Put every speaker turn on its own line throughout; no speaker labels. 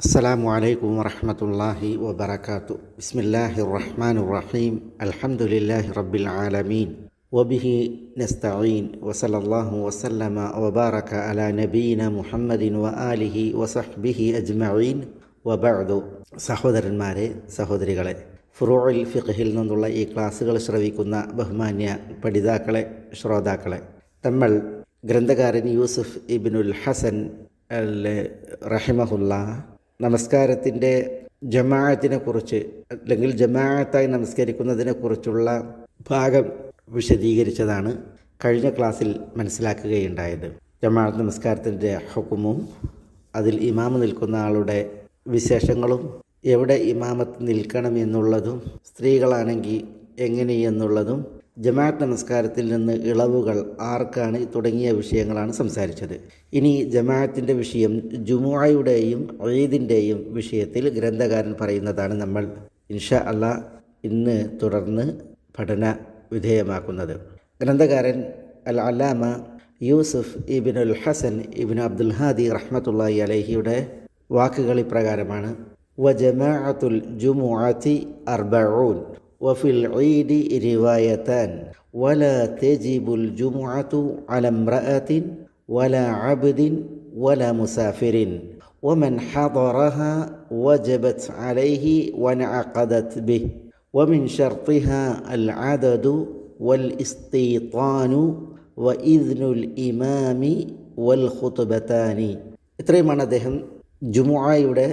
السلام عليكم ورحمة الله وبركاته. بسم الله الرحمن الرحيم. الحمد لله رب العالمين وبه نستعين وصلى الله وسلم وبارك على نبينا محمد وآله وصحبه أجمعين وبعد. സഹോദരന്മാരെ, സഹോദരികളെ, ഫുറൂഉൽ ഫിഖ്ഹിൽ നിന്നുള്ള ഈ ക്ലാസ്സുകൾ ശ്രവിക്കുന്ന ബഹുമാന്യ പഠിതാക്കളെ, ശ്രോതാക്കളെ, നമ്മൾ ഗ്രന്ഥകാരൻ യൂസുഫ് ഇബ്നുൽ ഹസൻ അൽ റഹിമഹുല്ലാ നമസ്കാരത്തിൻ്റെ ജമാഅത്തിനെക്കുറിച്ച് അല്ലെങ്കിൽ ജമാഅത്തായി നമസ്കരിക്കുന്നതിനെക്കുറിച്ചുള്ള ഭാഗം വിശദീകരിച്ചതാണ് കഴിഞ്ഞ ക്ലാസ്സിൽ മനസ്സിലാക്കുകയുണ്ടായത്. ജമാഅത്ത് നമസ്കാരത്തിൻ്റെ ഹുക്കുമും അതിൽ ഇമാമ് നിൽക്കുന്ന ആളുടെ വിശേഷങ്ങളും എവിടെ ഇമാമത്ത് നിൽക്കണം എന്നുള്ളതും സ്ത്രീകളാണെങ്കിൽ എങ്ങനെയെന്നുള്ളതും ജമാഅത്ത് നമസ്കാരത്തിൽ നിന്ന് ഇളവുകൾ ആർക്കാണ് തുടങ്ങിയ വിഷയങ്ങളാണ് സംസാരിച്ചത്. ഇനി ജമാഅത്തിൻ്റെ വിഷയം ജുമുഅയുടെയും ഈദിൻ്റെയും വിഷയത്തിൽ ഗ്രന്ഥകാരൻ പറയുന്നതാണ് നമ്മൾ ഇൻഷാ അല്ലാഹ് ഇന്ന് തുടർന്ന് പഠന വിധേയമാക്കുന്നത്. ഗ്രന്ഥകാരൻ അൽ അല്ലാമ യൂസുഫ് ഇബ്നുൽ ഹസൻ ഇബ്നു അബ്ദുൽ ഹാദി റഹ്മത്തുള്ളാഹി അലൈഹിയുടെ വാക്കുകൾ ഇപ്രകാരമാണ്: വജമാഅത്തുൽ ജുമുഅത്തി അർബഊൻ وفي العيد روايتان ولا تجب الجمعة على امرأة ولا عبد ولا مسافر ومن حضرها وجبت عليه وانعقدت به ومن شرطها العدد والاستيطان وإذن الإمام والخطبتان. ഇത്രയുമാണ് അദ്ദേഹം ജുമുഅയുടെ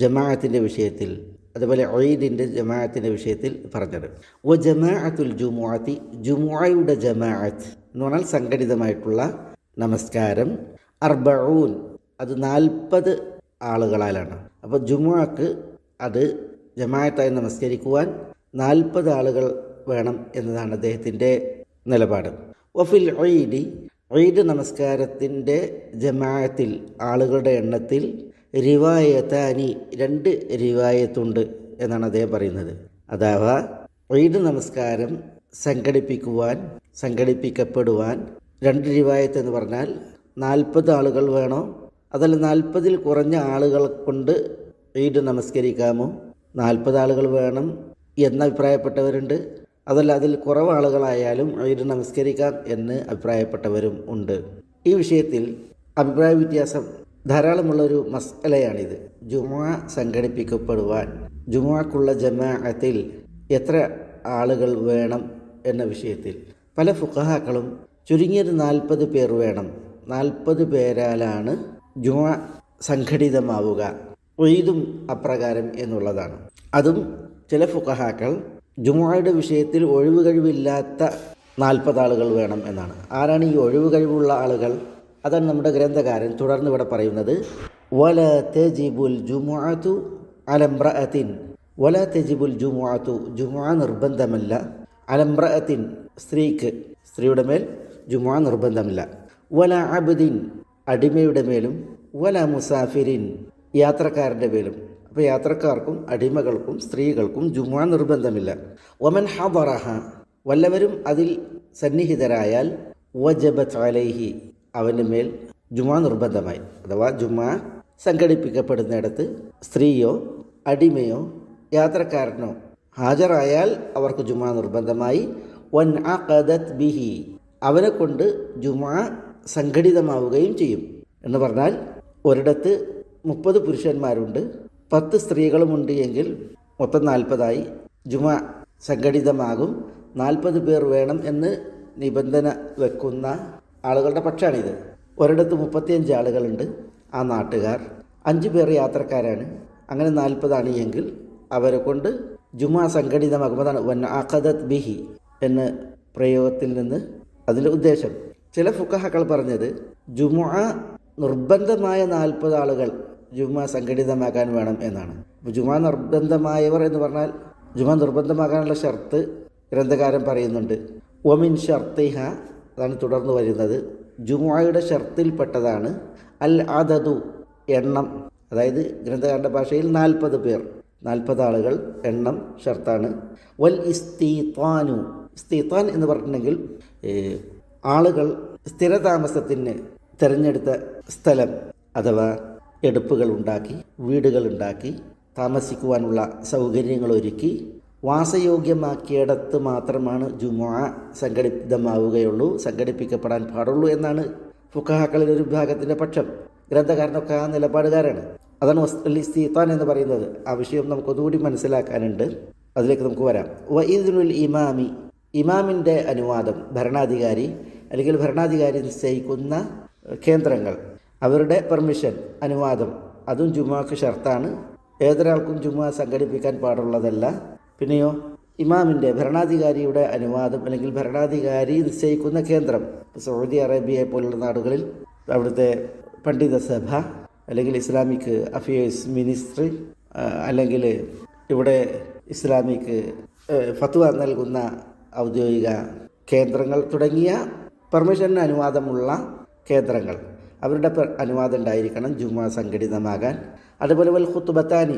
ജമാഅത്തിൻ്റെ വിഷയത്തിൽ, അതുപോലെ ഈദിൻ്റെ ജമാഅത്തിൻ്റെ വിഷയത്തിൽ പറഞ്ഞത്. വ ജമാഅത്തുൽ ജുമുഅത്തി, ജുമുഅയുടെ ജമാഅത്ത് എന്ന് പറഞ്ഞാൽ സംഘടിതമായിട്ടുള്ള നമസ്കാരം, അർബഊൻ, അത് 40 ആളുകളാലാണ്. അപ്പോൾ ജുമുഅക്ക് അത് ജമാഅത്തായി നമസ്കരിക്കുവാൻ 40 ആളുകൾ വേണം എന്നതാണ് അദ്ദേഹത്തിൻ്റെ നിലപാട്. വഫിൽ ഈദി, ഈദ് നമസ്കാരത്തിൻ്റെ ജമാഅത്തിൽ ആളുകളുടെ എണ്ണത്തിൽ റിവായത്താനി, 2 റിവായത്തുണ്ട് എന്നാണ് അദ്ദേഹം പറയുന്നത്. അഥവാ ഈദ് നമസ്കാരം സംഘടിപ്പിക്കപ്പെടുവാൻ 2 റിവായത്ത് എന്ന് പറഞ്ഞാൽ 40 ആളുകൾ വേണോ, അതല്ല 40-ൽ കുറഞ്ഞ ആളുകളെ കൊണ്ട് ഈദ് നമസ്കരിക്കാമോ, 40 ആളുകൾ വേണം എന്ന് അഭിപ്രായപ്പെട്ടവരുണ്ട്, അതല്ല അതിൽ കുറവ് ആളുകളായാലും ഈദ് നമസ്കരിക്കാം എന്ന് അഭിപ്രായപ്പെട്ടവരും ഉണ്ട്. ഈ വിഷയത്തിൽ അഭിപ്രായ വ്യത്യാസം ധാരാളമുള്ളൊരു മസ്അലയാണിത്. ജുമുഅ സംഘടിപ്പിക്കപ്പെടുവാൻ ജുമുഅക്കുള്ള ജമാഅത്തിൽ എത്ര ആളുകൾ വേണം എന്ന വിഷയത്തിൽ പല ഫുഖഹാക്കളും ചുരുങ്ങിയത് 40 പേർ വേണം, 40 പേരാലാണ് ജുമുഅ സംഘടിതമാവുക, ഈദും അപ്രകാരം എന്നുള്ളതാണ്. അതും ചില ഫുഖഹാക്കൾ ജുമുഅയുടെ വിഷയത്തിൽ ഒഴിവ് കഴിവില്ലാത്ത 40 ആളുകൾ വേണം എന്നാണ്. ആരാണ് ഈ ഒഴിവ് കഴിവുള്ള ആളുകൾ? അതാണ് നമ്മുടെ ഗ്രന്ഥകാരൻ തുടർന്ന് ഇവിടെ പറയുന്നത്: വല തജിബുൽ ജുമുഅതു അലംറഅത്തിൻ, വല തജിബുൽ ജുമുഅതു, ജുമുഅ നിർബന്ധമല്ല, അലംറഅത്തിൻ, സ്ത്രീക്ക്, സ്ത്രീയുടെ മേൽ ജുമുഅ നിർബന്ധമില്ല, വല അബ്ദിൻ, അടിമയുടെ മേലും, വല മുസാഫിരിൻ, യാത്രക്കാരൻ്റെ മേലും. അപ്പോൾ യാത്രക്കാർക്കും അടിമകൾക്കും സ്ത്രീകൾക്കും ജുമുഅ നിർബന്ധമില്ല. വമൻ ഹദറഹ, വല്ലവരും അതിൽ സന്നിഹിതരായാൽ, വജബത് അലൈഹി, അവൻ്റെ മേൽ ജുമുഅ നിർബന്ധമായി. അഥവാ ജുമുഅ സംഘടിപ്പിക്കപ്പെടുന്നിടത്ത് സ്ത്രീയോ അടിമയോ യാത്രക്കാരനോ ഹാജരായാൽ അവർക്ക് ജുമുഅ നിർബന്ധമായി. വൻഅഖദത് ബിഹി, അവനെ കൊണ്ട് ജുമുഅ സംഘടിതമാവുകയും ചെയ്യും. എന്ന് പറഞ്ഞാൽ ഒരിടത്ത് 30 പുരുഷന്മാരുണ്ട്, 10 സ്ത്രീകളുമുണ്ട് എങ്കിൽ മൊത്തം 40 ജുമുഅ സംഘടിതമാകും. 40 പേർ വേണം എന്ന് നിബന്ധന വെക്കുന്ന ആളുകളുടെ പക്ഷാണിത്. ഒരിടത്ത് 35 ആളുകളുണ്ട്, ആ നാട്ടുകാർ 5 പേർ യാത്രക്കാരാണ്, അങ്ങനെ 40 എങ്കിൽ അവരെ കൊണ്ട് ജുമുഅ സംഘടിതമാകുന്നതാണ് വൻഅഖദത് ബിഹി എന്ന പ്രയോഗത്തിൽ നിന്ന് അതിൻ്റെ ഉദ്ദേശം. ചില ഫുഖഹാക്കൾ പറഞ്ഞത് ജുമുഅ നിർബന്ധമായ 40 ആളുകൾ ജുമുഅ സംഘടിതമാക്കാൻ വേണം എന്നാണ്. ജുമുഅ നിർബന്ധമായവർ എന്ന് പറഞ്ഞാൽ ജുമുഅ നിർബന്ധമാക്കാനുള്ള ഷർത്ത് ഗ്രന്ഥകാരൻ പറയുന്നുണ്ട്. വമിൻ ഷർത്തിഹ, അതാണ് തുടർന്ന് വരുന്നത്. ജുമുഅയുടെ ഷർത്തിൽപ്പെട്ടതാണ് അൽ അദദു, എണ്ണം. അതായത് ഗ്രന്ഥകാരൻ്റെ ഭാഷയിൽ 40 പേർ, 40 ആളുകൾ എണ്ണം ഷർത്താണ്. വൽ ഇസ്തീത്താനു, ഇസ്തീത്താൻ എന്ന് പറഞ്ഞിട്ടുണ്ടെങ്കിൽ ആളുകൾ സ്ഥിരതാമസത്തിന് തിരഞ്ഞെടുത്ത സ്ഥലം അഥവാ എടുപ്പുകൾ ഉണ്ടാക്കി, വീടുകൾ ഉണ്ടാക്കി, താമസിക്കുവാനുള്ള സൗകര്യങ്ങൾ ഒരുക്കി വാസയോഗ്യമാക്കിയിടത്ത് മാത്രമാണ് ജുമുഅ സംഘടിതമാവുകയുള്ളൂ, സംഘടിപ്പിക്കപ്പെടാൻ പാടുള്ളൂ എന്നാണ് ഫുഖഹാക്കളിൽ ഒരു വിഭാഗത്തിൻ്റെ പക്ഷം. ഗ്രന്ഥകാരനൊക്കെ ആ നിലപാടുകാരാണ്. അതാണ് വസ്തുൽ ഇസ്തിത്താൻ എന്ന് പറയുന്നത്. ആ വിഷയം നമുക്കൊന്നുകൂടി മനസ്സിലാക്കാനുണ്ട്, അതിലേക്ക് നമുക്ക് വരാം. വഇദ്നുൽ ഇമാമി, ഇമാമിൻ്റെ അനുവാദം, ഭരണാധികാരി അല്ലെങ്കിൽ ഭരണാധികാരി നിശ്ചയിക്കുന്ന കേന്ദ്രങ്ങൾ, അവരുടെ പെർമിഷൻ, അനുവാദം, അതും ജുമുഅക്ക് ഷർത്താണ്. ഏതൊരാൾക്കും ജുമുഅ സംഘടിപ്പിക്കാൻ പാടുള്ളതല്ല. പിന്നെയോ ഇമാമിൻ്റെ, ഭരണാധികാരിയുടെ അനുവാദം അല്ലെങ്കിൽ ഭരണാധികാരി നിശ്ചയിക്കുന്ന കേന്ദ്രം. സൗദി അറേബ്യയെ പോലുള്ള നാടുകളിൽ അവിടുത്തെ പണ്ഡിത സഭ അല്ലെങ്കിൽ ഇസ്ലാമിക് അഫയേഴ്സ് മിനിസ്ട്രി അല്ലെങ്കിൽ ഇവിടെ ഇസ്ലാമിക് ഫത്വ നൽകുന്ന ഔദ്യോഗിക കേന്ദ്രങ്ങൾ തുടങ്ങിയ പെർമിഷന് അനുവാദമുള്ള കേന്ദ്രങ്ങൾ, അവരുടെ അനുവാദം ഉണ്ടായിരിക്കണം ജുമുഅ സംഘടിതമാകാൻ. അതുപോലെ വൽ ഖുത്ബത്താനി,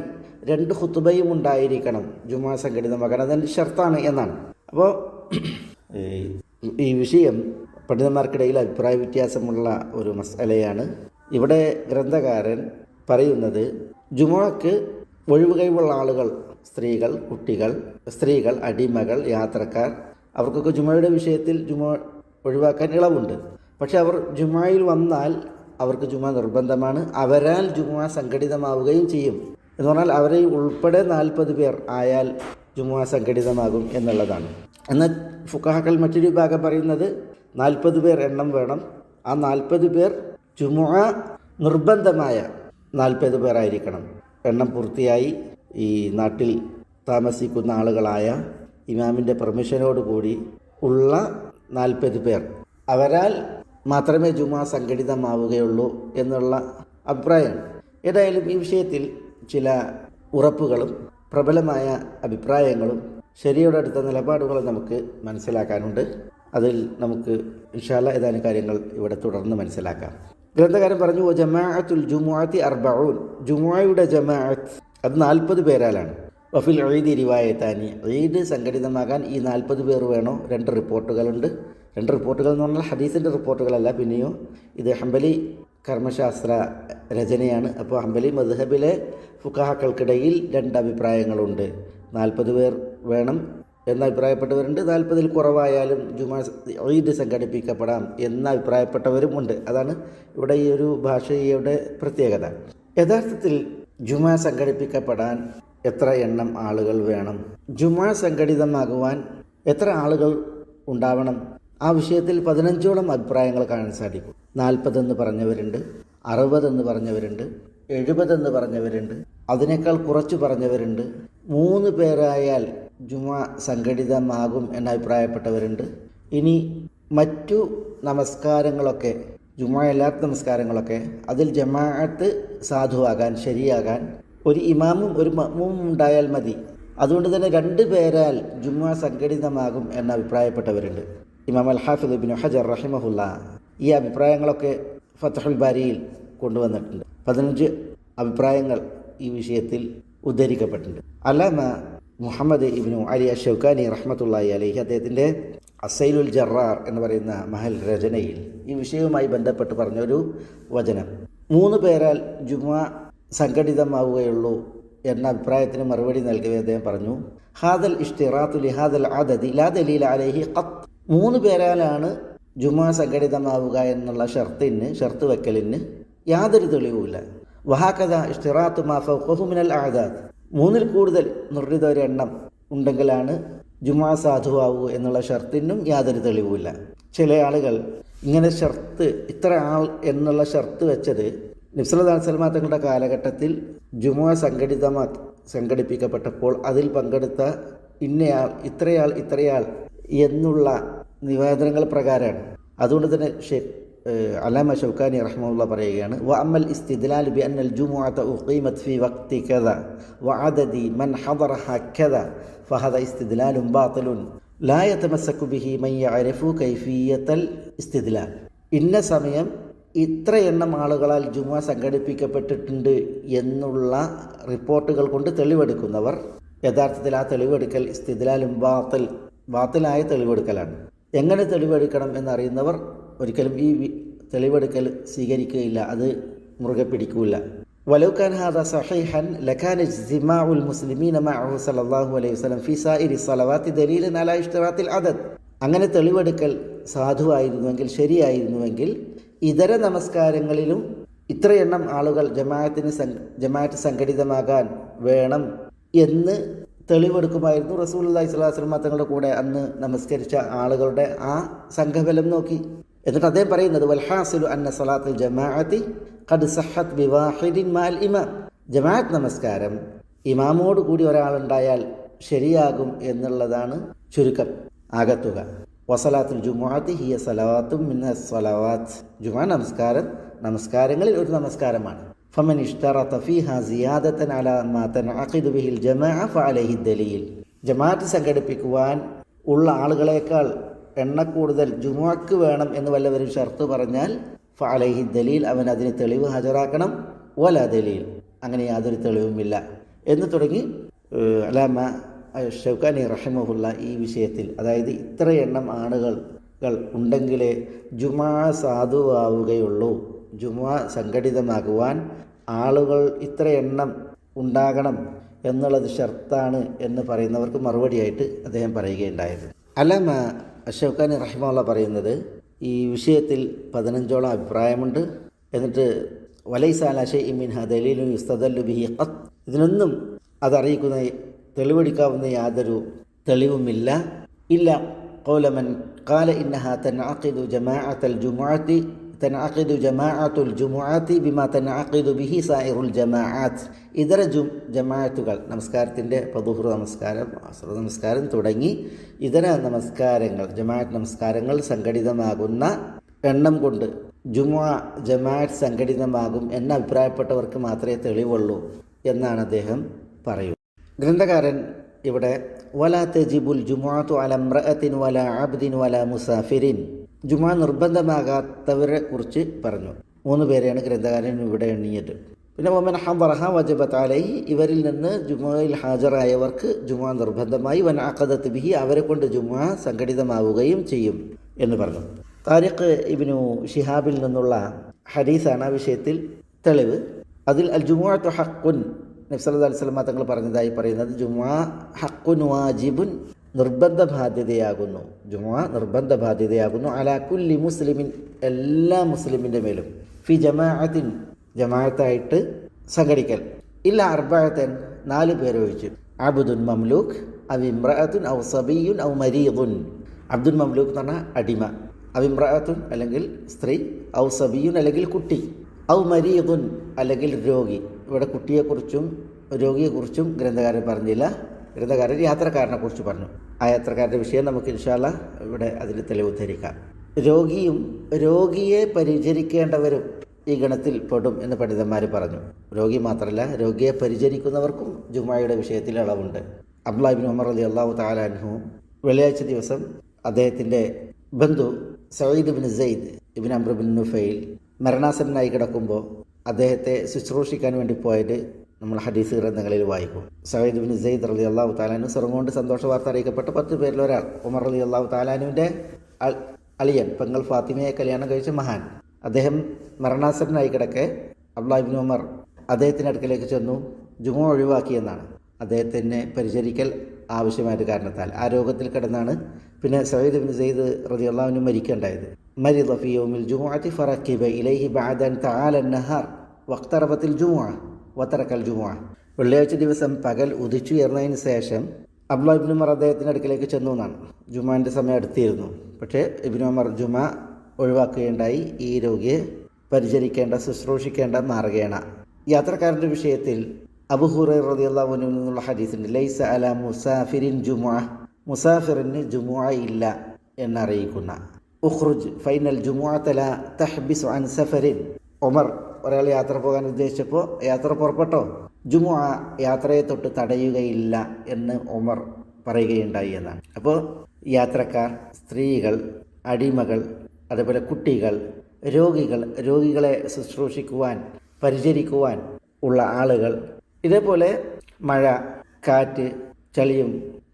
2 ഖുത്ബയും ഉണ്ടായിരിക്കണം ജുമുഅ സംഘടിതമാകാൻ, അതിൻ്റെ ഷർത്താണ് എന്നാണ്. അപ്പോൾ ഈ വിഷയം പണ്ഡിതന്മാർക്കിടയിൽ അഭിപ്രായ വ്യത്യാസമുള്ള ഒരു മസലയാണ്. ഇവിടെ ഗ്രന്ഥകാരൻ പറയുന്നത് ജുമുഅക്ക് ഒഴിവുകഴിവുള്ള ആളുകൾ, സ്ത്രീകൾ, കുട്ടികൾ, സ്ത്രീകൾ, അടിമകൾ, യാത്രക്കാർ, അവർക്കൊക്കെ ജുമുഅയുടെ വിഷയത്തിൽ ജുമുഅ ഒഴിവാക്കാൻ ഇളവുണ്ട്. പക്ഷെ അവർ ജുമുഅയിൽ വന്നാൽ അവർക്ക് ജുമുഅ നിർബന്ധമാണ്. അവരാൽ ജുമുഅ സംഘടിതമാവുകയും ചെയ്യും. എന്ന് പറഞ്ഞാൽ അവരെ ഉൾപ്പെടെ 40 പേർ ആയാൽ ജുമുഅ സംഘടിതമാകും എന്നുള്ളതാണ്. എന്നാൽ ഫുഖഹാക്കൾ മറ്റൊരു വിഭാഗം പറയുന്നത് 40 പേർ എണ്ണം വേണം. ആ 40 പേർ ജുമുഅ നിർബന്ധമായ 40 പേരായിരിക്കണം. എണ്ണം പൂർത്തിയായി ഈ നാട്ടിൽ താമസിക്കുന്ന ആളുകളായ ഇമാമിൻ്റെ പെർമിഷനോടുകൂടി ഉള്ള 40 പേർ, അവരാൽ മാത്രമേ ജുമുഅ സംഘടിതമാവുകയുള്ളൂ എന്നുള്ള അഭിപ്രായമാണ്. ഏതായാലും ഈ വിഷയത്തിൽ ചില ഉറപ്പുകളും പ്രബലമായ അഭിപ്രായങ്ങളും ശരിയോടെ അടുത്ത നിലപാടുകളും നമുക്ക് മനസ്സിലാക്കാനുണ്ട്. അതിൽ നമുക്ക് ഇൻഷാ അല്ലാഹ് ഏതാനും കാര്യങ്ങൾ ഇവിടെ തുടർന്ന് മനസ്സിലാക്കാം. ഗ്രന്ഥകാരൻ പറഞ്ഞു, ജമാഅത്തുൽ ജുമുഅത്തി 40, ജുമുഅയുടെ ജമാഅത്ത് അത് 40 പേരാലാണ്. വഫിൽ ഈദി റിവായത്താനി, ഈദ് സംഘടിതമാകാൻ ഈ 40 പേർ വേണോ? 2 റിപ്പോർട്ടുകളുണ്ട്. 2 റിപ്പോർട്ടുകൾ എന്ന് പറഞ്ഞാൽ ഹദീസിൻ്റെ റിപ്പോർട്ടുകളല്ല. പിന്നെയോ ഇത് ഹംബലി കർമ്മശാസ്ത്ര രചനയാണ്. അപ്പോൾ ഹംബലി മദ്ഹബിലെ ഫുഖഹാക്കൾക്കിടയിൽ 2 അഭിപ്രായങ്ങളുണ്ട്. 40 പേർ വേണം എന്ന് അഭിപ്രായപ്പെട്ടവരുണ്ട്. 40-ൽ കുറവായാലും ജുമുഅ ഈദ് സംഘടിപ്പിക്കപ്പെടാം എന്ന് അഭിപ്രായപ്പെട്ടവരുമുണ്ട്. അതാണ് ഇവിടെ ഈ ഒരു ഭാഷയുടെ പ്രത്യേകത. യഥാർത്ഥത്തിൽ ജുമുഅ സംഘടിപ്പിക്കപ്പെടാൻ എത്ര എണ്ണം ആളുകൾ വേണം? ജുമുഅ സംഘടിതമാകുവാൻ എത്ര ആളുകൾ ഉണ്ടാവണം? ആ വിഷയത്തിൽ 15ഓളം അഭിപ്രായങ്ങൾ കാണാൻ സാധിക്കും. 40 എന്ന് പറഞ്ഞവരുണ്ട്, 60 എന്ന് പറഞ്ഞവരുണ്ട്, 70 എന്ന് പറഞ്ഞവരുണ്ട്, അതിനേക്കാൾ കുറച്ച് പറഞ്ഞവരുണ്ട്. 3 പേരായാൽ ജുമുഅ സംഘടിതമാകും എന്ന് അഭിപ്രായപ്പെട്ടവരുണ്ട്. ഇനി മറ്റു നമസ്കാരങ്ങളൊക്കെ, ജുമുഅ അല്ലാത്ത നമസ്കാരങ്ങളൊക്കെ, അതിൽ ജമാഅത്ത് സാധുവാകാൻ, ശരിയാകാൻ ഒരു ഇമാമും ഒരു മഅ്മൂമും ഉണ്ടായാൽ മതി. അതുകൊണ്ട് തന്നെ 2 പേരാൽ ജുമുഅ സംഘടിതമാകും എന്ന് അഭിപ്രായപ്പെട്ടവരുണ്ട്. ഇമാം അൽ ഹാഫിദ് ഇബ്നു ഹജർ റഹിമഹുല്ല ഈ അഭിപ്രായങ്ങളൊക്കെ ഫത്ഹുൽ ബാരിയിൽ കൊണ്ടുവന്നിട്ടുണ്ട്. 15 അഭിപ്രായങ്ങൾ ഈ വിഷയത്തിൽ ഉദ്ധരിക്കപ്പെട്ടിട്ടുണ്ട്. അല്ലാമ മുഹമ്മദ് ഇബ്നു അലി അഷൗക്കാനി റഹ്മത്തുള്ളാഹി അലൈഹി അദ്ദേഹത്തിൻ്റെ അസൈലുൽ ജറാർ എന്ന് പറയുന്ന മഹൽ രചനയിൽ ഈ വിഷയവുമായി ബന്ധപ്പെട്ട് പറഞ്ഞൊരു വചനം, 3 പേരാൽ ജുമുഅ സംഘടിതമാവുകയുള്ളൂ എന്ന അഭിപ്രായത്തിന് മറുപടി നൽകവേ അദ്ദേഹം പറഞ്ഞു, ഹാദൽ ഇഷ്തിറാത്തു ലിഹാദൽ അദദി ലാ ദലീല അലൈഹി ഖത്ത്. 3 പേരാലാണ് ജുമുഅ സംഘടിതമാവുക എന്നുള്ള ഷർത്ത് വെക്കലിന് യാതൊരു തെളിവുമില്ല. വഹാകദ ഇഷ്തിറാത്തു മാ ഫൗഖഹു മിനൽ അഅദാദ്, 3-ൽ കൂടുതൽ നിർണിത ഒരു എണ്ണം ഉണ്ടെങ്കിലാണ് ജുമുഅ സാധുവാവൂ എന്നുള്ള ഷർത്തിനും യാതൊരു തെളിവുമില്ല. ചില ആളുകൾ ഇങ്ങനെ ഇത്ര ആൾ എന്നുള്ള ഷർത്ത് വെച്ചത് നബി സല്ലല്ലാഹു അലൈഹി വസല്ലം തങ്ങളുടെ കാലഘട്ടത്തിൽ ജുമുഅ സംഘടിപ്പിക്കപ്പെട്ടപ്പോൾ അതിൽ പങ്കെടുത്ത ഇന്നയാൾ, ഇത്രയാൾ എന്നുള്ള നിവേദനങ്ങൾ പ്രകാരമാണ്. അതുകൊണ്ട് തന്നെ അല്ലാമ ഷൗക്കാനി റഹ്മത്തുള്ളാഹി പറയുകയാണ്, വ അമ്മൽ ഇസ്തിദ്ലാൽ ബി അന്നൽ ജുമുഅത ഉഖീമത് ഫീ വഖ്തി കദ വ അദദി മൻ ഹദറഹ കദ ഫഹദ ഇസ്തിദ്ലാലുൻ ബാത്തിലുൻ ലാ യതമസ്സകു ബിഹി മൻ യഅരിഫു കൈഫിയത്തൽ ഇസ്തിദ്ലാൽ. ഇന്ന സമയം ഇത്ര എണ്ണം ആളുകളാൽ ജുമുഅ സംഘടിപ്പിക്കപ്പെട്ടിട്ടുണ്ട് എന്നുള്ള റിപ്പോർട്ടുകൾ കൊണ്ട് തെളിവെടുക്കുന്നവർ യഥാർത്ഥത്തിൽ ആ തെളിവെടുക്കൽ ഇസ്തിദ്ലാലുൻ ബാത്തിലായ തെളിവെടുക്കലാണ്. എങ്ങനെ തെളിവെടുക്കണം എന്നറിയുന്നവർ ഒരിക്കലും ഈ തെളിവെടുക്കൽ സ്വീകരിക്കുകയില്ല, അത് മുറുകെ പിടിക്കില്ല. ولو كان هذا صحيحا لكان اجتماع المسلمين معه صلى الله عليه وسلم في سائر الصلوات دليلا على اشتراط العدد. അങ്ങനെ തെളിവെടുക്കൽ സാധുവായിരുന്നുവെങ്കിൽ, ശരിയായിരുന്നുവെങ്കിൽ ഇതര നമസ്കാരങ്ങളിലും ഇത്ര എണ്ണം ആളുകൾ ജമാഅത്ത് സംഘടിതമാകാൻ വേണം എന്ന് തെളിവെടുക്കുമായിരുന്നു. റസൂലുള്ളാഹി സ്വല്ലല്ലാഹു അലൈഹി വസല്ലം തങ്ങളുടെ കൂടെ അന്ന് നമസ്കരിച്ച ആളുകളുടെ ആ സംഘബലം നോക്കി. എന്നിട്ട് അദ്ദേഹം പറയുന്നത് വൽഹാസിലു അന്ന സലാത്തുൽ ജമാഅത്തി ഖദ് സഹത്ത് ബിവാഹിദിൻ മഅൽ ഇമാം. ജമാഅത്ത് നമസ്കാരം ഇമാമോട് കൂടി ഒരാളുണ്ടായാൽ ശരിയാകും എന്നുള്ളതാണ് ചുരുക്കം, ആകത്തുക. വസലാത്തുൽ ജുമുഅത്തി ഹിയ സലവാത്തും മിനസ് സലവാത്ത്. ജുമുഅ നമസ്കാരങ്ങളിൽ ഒരു നമസ്കാരമാണ്. ഫമൻ ഇഷ്തറത ഫീഹാ സിയാദതൻ അലാ മാ തൻഅഖിദു ബിഹിൽ ജമാഅ ഫഅലൈഹി ദലീൽ. ജമാഅത്ത് സംഘടിപ്പിക്കുവാൻ ഉള്ള ആളുകളേക്കാൾ എണ്ണക്കൂടുതൽ ജുമുഅക്ക് വേണം എന്ന് വല്ലവരും ഷർത്ത് പറഞ്ഞാൽ ഫഅലൈഹി ദലീൽ, അവൻ അതിന് തെളിവ് ഹാജരാക്കണം. വല ദലീൽ, അങ്ങനെ യാതൊരു തെളിവുമില്ല എന്ന് തുടങ്ങി അലാമ ഷൗക്കാനി റഹിമഹുല്ല ഈ വിഷയത്തിൽ, അതായത് ഇത്ര എണ്ണം ആളുകൾ ഉണ്ടെങ്കിലേ ജുമുഅ സാധുവാവുകയുള്ളൂ, ജുമുഅ സംഘടിതമാകുവാൻ ആളുകൾ ഇത്ര എണ്ണം ഉണ്ടാകണം എന്നുള്ളത് ഷർത്താണ് എന്ന് പറയുന്നവർക്ക് മറുപടിയായിട്ട് അദ്ദേഹം പറയുകയുണ്ടായത്. അലാമ ഷൗക്കാനി റഹിമഹുല്ല പറയുന്നത് ഈ വിഷയത്തിൽ 15ഓളം അഭിപ്രായമുണ്ട്. എന്നിട്ട് വലൈസ അലാ ശൈഇൻ മിൻഹാ ദലീലുൻ യുസ്തദല്ലു ബിഹി ഖത്ത്, ഇതിനൊന്നും അതറിയിക്കുന്ന തെളിവെടുക്കാവുന്ന യാതൊരു തെളിവുമില്ല. ഇല്ല ഖൗല മൻ ഖാല ഇന്നഹാ തൻഅഖിദു ജമാഅത്തുൽ ജുമുഅത്തി ബിമാ തൻഅഖിദു ബിഹി സായിറുൽ ജമാഅത്ത്. ഇതര ജമാഅത്തുകൾ, നമസ്കാരത്തിൻ്റെ പദുഹുർ നമസ്കാരം, അസ്ർ നമസ്കാരം തുടങ്ങി ഇതര നമസ്കാരങ്ങൾ, ജമാഅത്ത് നമസ്കാരങ്ങൾ സംഘടിതമാകുന്ന എണ്ണം കൊണ്ട് ജമാഅത്ത് സംഘടിതമാകും എന്ന് അഭിപ്രായപ്പെട്ടവർക്ക് മാത്രമേ തെളിവുള്ളൂ എന്നാണ് അദ്ദേഹം പറയുന്നത്. ഗ്രന്ഥകാരൻ ഇവിടെ വലാ തജിബുൽ ജുമുഅത്തു അലാ ഇംറഅത്തിൻ വലാ അബ്ദിൻ വലാ മുസാഫിരിൻ, ജുമുഅ നിർബന്ധമാകാത്തവരെ കുറിച്ച് പറഞ്ഞു. 3 പേരെയാണ് ഗ്രന്ഥകാരൻ ഇവിടെ എണ്ണിയത്. പിന്നെ വമൻ ഹദറഹ വജബത് അലൈഹി, ഇവരിൽ നിന്ന് ജുമുഅയിൽ ഹാജറായവർക്ക് ജുമുഅ നിർബന്ധമായി, വൻ അഖദത് ബിഹി, അവരെ കൊണ്ട് ജുമുഅ സംഘടിതമാവുകയും ചെയ്യും എന്ന് പറഞ്ഞു. താരിഖ് ഇബ്നു ഷിഹാബിൽ നിന്നുള്ള ഹദീസാണ് ആ വിഷയത്തിൽ തെളിവ്. അതിൽ അൽ ജുമുഅത്തു ഹഖ്ഖുൻ, നബി സല്ലല്ലാഹു അലൈഹി വസല്ലം തങ്ങൾ പറഞ്ഞതായി പറയുന്നത് ജുമുഅ ഹഖ്ഖുൻ വാജിബുൻ, നിർബന്ധ ബാധ്യതയാകുന്നു. ജുമുഅ നിർബന്ധ ബാധ്യതയാകുന്നു. അലാ കുല്ലി മുസ്ലിമിൻ, എല്ലാ മുസ്ലിമിൻ്റെ മേലും. ഫി ജമാഅത്തിൻ, ജമാഅത്തായിട്ട് സംഘടിക്കൽ. ഇല്ല അർബഅത്തൻ, 4 പേരെ ഒഴിച്ച്. അബ്ദുൻ മംലൂക്ക് അവ ഇംറഅത്തുൻ ഔ സബിയുൻ ഔ മരീദുൻ. അബ്ദുൽ മംലൂക്ക് എന്ന് പറഞ്ഞാൽ അടിമ, അവ ഇംറഅത്തുൻ അല്ലെങ്കിൽ സ്ത്രീ, ഔ സബിയുൻ അല്ലെങ്കിൽ കുട്ടി, ഔ മരീദുൻ അല്ലെങ്കിൽ രോഗി. ഇവിടെ കുട്ടിയെക്കുറിച്ചും രോഗിയെക്കുറിച്ചും ഗ്രന്ഥകാരൻ പറഞ്ഞില്ല. ഗ്രന്ഥകാരൻ യാത്രക്കാരനെ കുറിച്ച് പറഞ്ഞു. ആ യാത്രക്കാരൻ്റെ വിഷയം നമുക്ക് ഇൻഷാ അല്ലാഹ് ഇവിടെ അതിന് തെളിവ് ഉദ്ധരിക്കാം. രോഗിയും രോഗിയെ പരിചരിക്കേണ്ടവരും ഈ ഗണത്തിൽ പെടും എന്ന് പണ്ഡിതന്മാർ പറഞ്ഞു. രോഗി മാത്രമല്ല, രോഗിയെ പരിചരിക്കുന്നവർക്കും ജുമുഅയുടെ വിഷയത്തിൽ ഇളവുണ്ട്. അബ്ദുല്ലാഹ് ഇബ്നു ഉമർ റളിയല്ലാഹു തആല അൻഹു വെള്ളിയാഴ്ച ദിവസം അദ്ദേഹത്തിൻ്റെ ബന്ധു സഈദ് ഇബ്നു സെയ്ദ് ഇബ്നു അംർ ഇബ്നു നുഫൈൽ മരണാസന്നനായി കിടക്കുമ്പോൾ അദ്ദേഹത്തെ ശുശ്രൂഷിക്കാൻ വേണ്ടി പോയത് നമ്മൾ ഹദീസ് ഗ്രന്ഥങ്ങളിൽ വായിക്കും. സഈദ് ഇബ്നു സെയ്ദ് റളിയല്ലാഹു തആല അൻഹു സ്വർഗ്ഗം കൊണ്ട് സന്തോഷ വാർത്ത അറിയിക്കപ്പെട്ട 10 പേരിൽ ഒരാൾ. ഉമർ റളിയല്ലാഹു തആല അൻഹുവിൻ്റെ അളിയൻ, പെങ്ങൾ ഫാത്തിമയെ കല്യാണം കഴിച്ച മഹാൻ. അദ്ദേഹം മരണാസന്നനായി കിടക്കെ അബ്ദുല്ലാഹ് ഇബ്നു ഉമർ അദ്ദേഹത്തിൻ്റെ അടുക്കലേക്ക് ചെന്നു. ജുമുഅ ഒഴിവാക്കിയെന്നാണ്, അദ്ദേഹത്തിനെ പരിചരിക്കൽ ആവശ്യമായിട്ട് കാരണത്താൽ. ആ രോഗത്തിൽ കിടന്നാണ് പിന്നെ സഈദ് ഇബ്നു സെയ്ദ് റളിയല്ലാഹു അൻഹു മരിക്കേണ്ടായത്. മരിദ ഫീ യൗമിൽ ജുമുഅത്തി ഫറക്കിബ ഇലൈഹി ബഅദ അൻ തആല അൻ-നഹാർ വഖ്തറബത്തിൽ ജുമുഅ വതറക്കൽ ജുമുഅ. വെള്ളിയാഴ്ച ദിവസം പകൽ ഉദിച്ചുയർന്നതിന് ശേഷം അബ്ദുല്ലാഹ് ഇബ്നു ഉമർ അദ്ദേഹത്തിൻ്റെ അടുക്കലേക്ക് ചെന്നു എന്നാണ്. ജുമുഅൻ്റെ സമയം അടുത്തിരുന്നു. പക്ഷേ ഇബ്നു ഉമർ ജുമുഅ ഒഴിവാക്കുകയുണ്ടായി, ഈ രോഗിയെ പരിചരിക്കേണ്ട ശുശ്രൂഷിക്കേണ്ട മാർഗേണ. യാത്രക്കാരൻ്റെ വിഷയത്തിൽ അബൂ ഹുറൈറ റളിയല്ലാഹു അൻഹു നിന്നുള്ള ഹദീസുണ്ട്, ലൈസ അലാ മുസാഫിരിൻ ജുമുഅ, മുസാഫിറിന് ജുമുഅ ഇല്ല എന്നറിയിക്കുന്ന. ഉഖ്റുജ് ഫൈനൽ ജുമുഅത ലാ തഹ്ബിസു അൻ സഫരിൻ. ഉമർ ഒരാൾ യാത്ര പോകാൻ ഉദ്ദേശിച്ചപ്പോൾ യാത്ര പുറപ്പെട്ടോ, ജുമുഅ യാത്രയെ തൊട്ട് തടയുകയില്ല എന്ന് ഉമർ പറയുകയുണ്ടായി എന്നാണ്. അപ്പോൾ യാത്രക്കാർ, സ്ത്രീകൾ, അടിമകൾ, അതുപോലെ കുട്ടികൾ, രോഗികളെ ശുശ്രൂഷിക്കുവാൻ പരിചരിക്കുവാൻ ഉള്ള ആളുകൾ, ഇതേപോലെ മഴ, കാറ്റ്, ചളിയും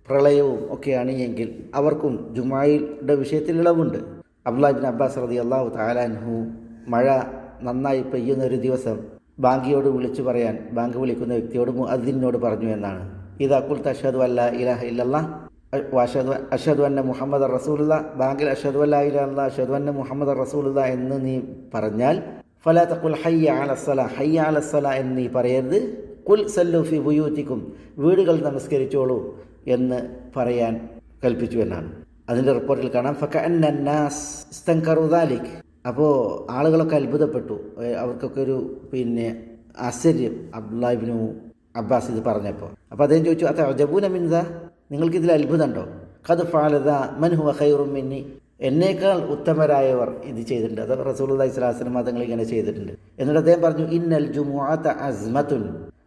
പ്രളയവും ഒക്കെയാണ് എങ്കിൽ അവർക്കും ജുമുഅയുടെ വിഷയത്തിൽ ഇളവുണ്ട്. അബ്ദുല്ലാഹ് ഇബ്നു അബ്ബാസ് റളിയല്ലാഹു തആല അൻഹു മഴ നന്നായി പെയ്യുന്ന ഒരു ദിവസം ബാങ്കിയോട് വിളിച്ചു പറയാൻ, ബാങ്ക് വിളിക്കുന്ന വ്യക്തിയോട് മുഅദ്ദിനോട് പറഞ്ഞു എന്നാണ്. ഇദാ ഖുൽത അഷ്ഹദു അല്ലാ ഇലാഹ ഇല്ലല്ലാഹ് അഷ്ഹദു അന്ന മുഹമ്മദ് റസൂലുള്ള, ബാങ്കിൽ അഷ്ഹദു അല്ലാ ഇലാഹ ഇല്ലല്ലാഹ് അഷ്ഹദു അന്ന മുഹമ്മദ് റസൂലുള്ള എന്ന് നീ പറഞ്ഞാൽ ഫലാ തഖുൽ ഹയ്യ അലസ്സലാ, ഹയ്യ അലസ്സലാ എന്ന് നീ പറയരുത്. ഖുൽ സല്ലു ഫി ബുയൂതിക്കും, വീടുകൾ നമസ്കരിച്ചോളൂ എന്ന് പറയാൻ കൽപ്പിച്ചു എന്നാണ്. അതിൻ്റെ റിപ്പോർട്ടിൽ കാണാം ഫകഅന്ന അന്നാസ് ഇസ്തൻകറു ദാലിക്, അപ്പോൾ ആളുകളൊക്കെ അത്ഭുതപ്പെട്ടു, അവർക്കൊക്കെ ഒരു ആശ്ചര്യം അബ്ദുല്ലാഹ് ഇബ്നു അബ്ബാസ് ഇത് പറഞ്ഞപ്പോൾ. അപ്പോൾ അദ്ദേഹം ചോദിച്ചു അതഅജബൂന മിൻ ദാ, നിങ്ങൾക്കിതിൽ അത്ഭുതമുണ്ടോ? ഖദ് ഫഅല ദാ മൻ ഹുവ ഖൈറും മിന്നി, എന്നേക്കാൾ ഉത്തമരായവർ ഇത് ചെയ്തിട്ടുണ്ട്. അത് റസൂലുള്ളാഹി സ്വല്ലല്ലാഹു അലൈഹി വസല്ലം തങ്ങൾ ഇങ്ങനെ ചെയ്തിട്ടുണ്ട്. എന്നിട്ട് അദ്ദേഹം പറഞ്ഞു ഇന്നൽ ജുമുഅത അസ്മത്തുൻ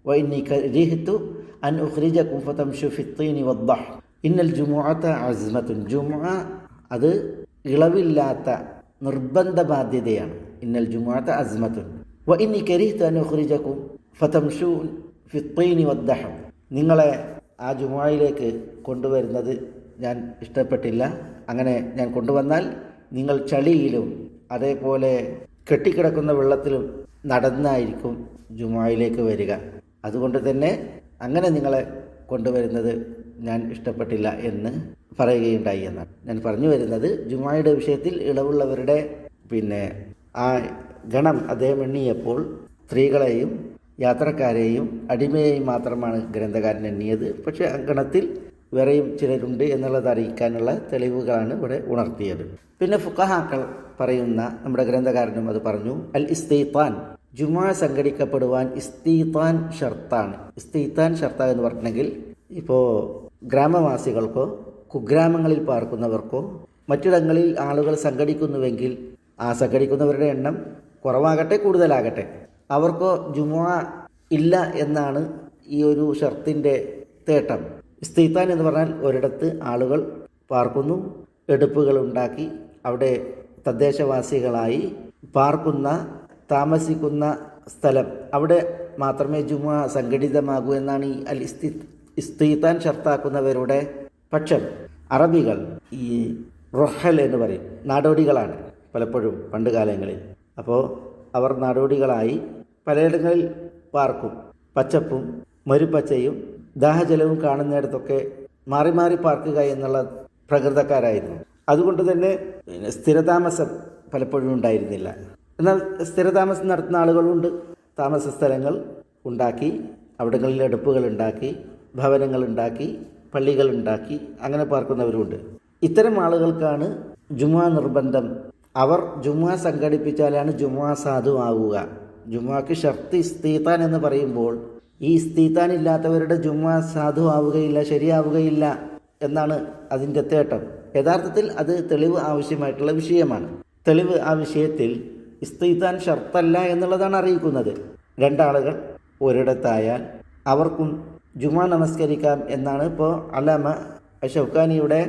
വ ഇന്നി കരിഹ്തു അൻ ഉഖ്രിജകും ഫതംശു ഫിത്തീനി വദ്ദഹ്. ഇന്നൽ ജുമുഅത അസ്മത്തുൻ, ജുമുഅ അത് ഇളവില്ലാത്ത നിർബന്ധ ബാധ്യതയാണ്. ഇന്നൽ ജുമുഅത അസ്മത്തുൻ വ ഇന്നി കരിഹ്തു അൻ ഉഖ്രിജകും ഫതംശു ഫിത്തീനി വദ്ദഹ്, നിങ്ങളെ ആ ജുമുഅയിലേക്ക് കൊണ്ടുവരുന്നത് ഞാൻ ഇഷ്ടപ്പെട്ടില്ല. അങ്ങനെ ഞാൻ കൊണ്ടുവന്നാൽ നിങ്ങൾ ചളിയിലും അതേപോലെ കെട്ടിക്കിടക്കുന്ന വെള്ളത്തിലും നടന്നായിരിക്കും ജുമുഅയിലേക്ക് വരിക. അതുകൊണ്ട് തന്നെ അങ്ങനെ നിങ്ങളെ കൊണ്ടുവരുന്നത് ഞാൻ ഇഷ്ടപ്പെട്ടില്ല എന്ന് പറയുകയുണ്ടായി എന്നാണ്. ഞാൻ പറഞ്ഞു വരുന്നത് ജുമുഅയുടെ വിഷയത്തിൽ ഇളവുള്ളവരുടെ ആ ഗണം അദ്ദേഹം എണ്ണിയപ്പോൾ സ്ത്രീകളെയും യാത്രക്കാരെയും അടിമയെയും മാത്രമാണ് ഗ്രന്ഥകാരൻ എണ്ണിയത്. പക്ഷേ ആ ഗണത്തിൽ വേറെയും ചിലരുണ്ട് എന്നുള്ളത് അറിയിക്കാനുള്ള തെളിവുകളാണ് ഇവിടെ ഉണർത്തിയത്. പിന്നെ ഫുഖഹാക്കൾ പറയുന്ന, നമ്മുടെ ഗ്രന്ഥകാരനും അത് പറഞ്ഞു, അൽ ഇസ്തീത്താൻ, ജുമുഅ സംഘടിക്കപ്പെടുവാൻ ഇസ്തീത്താൻ ഷർത്താണ്. ഇസ്തീത്താൻ ഷർത്ത എന്ന് പറഞ്ഞിട്ടുണ്ടെങ്കിൽ ഇപ്പോൾ ഗ്രാമവാസികൾക്കോ കുഗ്രാമങ്ങളിൽ പാർക്കുന്നവർക്കോ മറ്റിടങ്ങളിൽ ആളുകൾ സംഘടിക്കുന്നുവെങ്കിൽ ആ സംഘടിക്കുന്നവരുടെ എണ്ണം കുറവാകട്ടെ കൂടുതലാകട്ടെ അവർക്കോ ജുമുഅ ഇല്ല എന്നാണ് ഈ ഒരു ഷർത്തിൻ്റെ തേട്ടം. ഇസ്തീത്താൻ എന്ന് പറഞ്ഞാൽ ഒരിടത്ത് ആളുകൾ പാർക്കുന്നു, എടുപ്പുകൾ ഉണ്ടാക്കി അവിടെ തദ്ദേശവാസികളായി പാർക്കുന്ന താമസിക്കുന്ന സ്ഥലം, അവിടെ മാത്രമേ ജുമുഅ സംഘടിതമാകൂ എന്നാണ് ഈ അൽ ഇസ്തീത്താൻ ഷർത്താക്കുന്നവരുടെ പക്ഷം. അറബികൾ ഈ റൊഹൽ എന്ന് പറയും, നാടോടികളാണ് പലപ്പോഴും പണ്ട് കാലങ്ങളിൽ. അപ്പോൾ അവർ നാടോടികളായി പലയിടങ്ങളിൽ പാർക്കും. പച്ചപ്പും മരുപ്പച്ചയും ദാഹജലവും കാണുന്നിടത്തൊക്കെ മാറി മാറി പാർക്കുക എന്നുള്ള പ്രകൃതക്കാരായിരുന്നു. അതുകൊണ്ട് തന്നെ സ്ഥിരതാമസം പലപ്പോഴും ഉണ്ടായിരുന്നില്ല. എന്നാൽ സ്ഥിരതാമസം നടത്തുന്ന ആളുകളുണ്ട്. താമസ സ്ഥലങ്ങൾ ഉണ്ടാക്കി, അവിടങ്ങളിൽ അടുപ്പുകൾ ഉണ്ടാക്കി, ഭവനങ്ങൾ ഉണ്ടാക്കി, പള്ളികൾ ഉണ്ടാക്കി അങ്ങനെ പാർക്കുന്നവരുണ്ട്. ഇത്തരം ആളുകൾക്കാണ് ജുമുഅ നിർബന്ധം. അവർ ജുമുഅ സംഘടിപ്പിച്ചാലാണ് ജുമുഅ സാധുവാകുക. ജുമുഅക്ക് ഷർത്ത് ഇസ്തീത്താൻ എന്ന് പറയുമ്പോൾ ഈ ഇസ്തീത്താൻ ഇല്ലാത്തവരുടെ ജുമുഅ സാധുവാവുകയില്ല, ശരിയാവുകയില്ല എന്നാണ് അതിൻ്റെ തേട്ടം. യഥാർത്ഥത്തിൽ അത് തെളിവ് ആവശ്യമായിട്ടുള്ള വിഷയമാണ്. തെളിവ് ആ വിഷയത്തിൽ ഇസ്തീത്താൻ ഷർത്തല്ല എന്നുള്ളതാണ് അറിയിക്കുന്നത്. രണ്ടാളുകൾ ഒരിടത്തായാൽ അവർക്കും ജുമുഅ നമസ്കരിക്കാം എന്നാണ് ഇപ്പോൾ അല്ലാമ ഷൗക്കാനിയുടെ